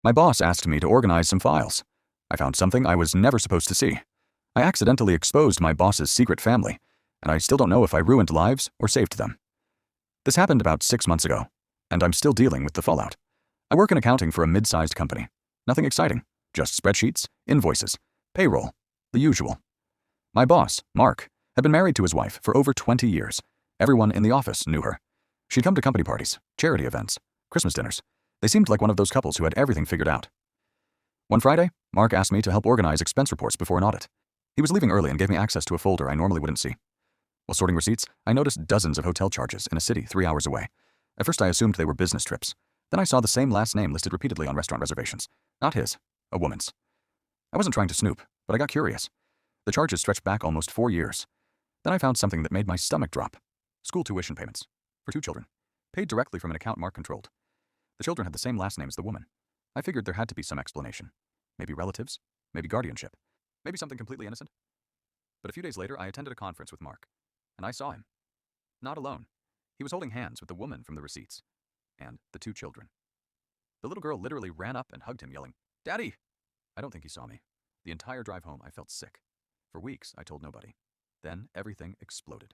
My boss asked me to organize some files. I found something I was never supposed to see. I accidentally exposed my boss's secret family, and I still don't know if I ruined lives or saved them. This happened about 6 months ago, and I'm still dealing with the fallout. I work in accounting for a mid-sized company. Nothing exciting, just spreadsheets, invoices, payroll, the usual. My boss, Mark, had been married to his wife for over 20 years. Everyone in the office knew her. She'd come to company parties, charity events, Christmas dinners. They seemed like one of those couples who had everything figured out. One Friday, Mark asked me to help organize expense reports before an audit. He was leaving early and gave me access to a folder I normally wouldn't see. While sorting receipts, I noticed dozens of hotel charges in a city 3 hours away. At first I assumed they were business trips. Then I saw the same last name listed repeatedly on restaurant reservations. Not his, a woman's. I wasn't trying to snoop, but I got curious. The charges stretched back almost 4 years. Then I found something that made my stomach drop. School tuition payments. For 2 children. Paid directly from an account Mark controlled. The children had the same last name as the woman. I figured there had to be some explanation. Maybe relatives, maybe guardianship, maybe something completely innocent. But a few days later, I attended a conference with Mark, and I saw him. Not alone. He was holding hands with the woman from the receipts, and the 2 children. The little girl literally ran up and hugged him, yelling, "Daddy!" I don't think he saw me. The entire drive home, I felt sick. For weeks, I told nobody. Then everything exploded.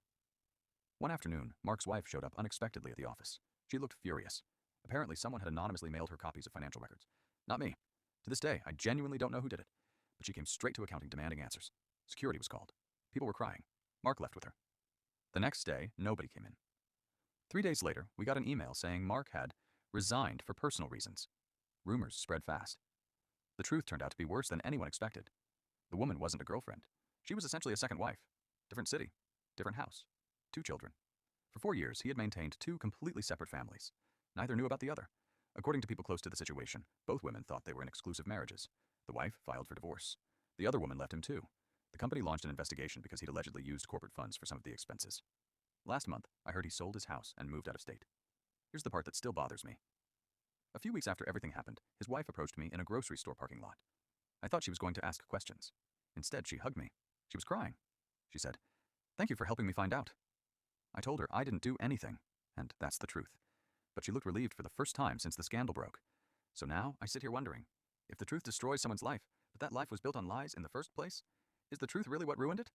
One afternoon, Mark's wife showed up unexpectedly at the office. She looked furious. Apparently, someone had anonymously mailed her copies of financial records. Not me. To this day, I genuinely don't know who did it. But she came straight to accounting demanding answers. Security was called. People were crying. Mark left with her. The next day, nobody came in. 3 days later, we got an email saying Mark had resigned for personal reasons. Rumors spread fast. The truth turned out to be worse than anyone expected. The woman wasn't a girlfriend. She was essentially a second wife. Different city, different house, 2 children. For 4 years, he had maintained 2 completely separate families. Neither knew about the other. According to people close to the situation, both women thought they were in exclusive marriages. The wife filed for divorce. The other woman left him too. The company launched an investigation because he'd allegedly used corporate funds for some of the expenses. Last month, I heard he sold his house and moved out of state. Here's the part that still bothers me. A few weeks after everything happened, his wife approached me in a grocery store parking lot. I thought she was going to ask questions. Instead, she hugged me. She was crying. She said, "Thank you for helping me find out." I told her I didn't do anything, and that's the truth. But she looked relieved for the first time since the scandal broke. So now I sit here wondering, if the truth destroys someone's life, but that life was built on lies in the first place, is the truth really what ruined it?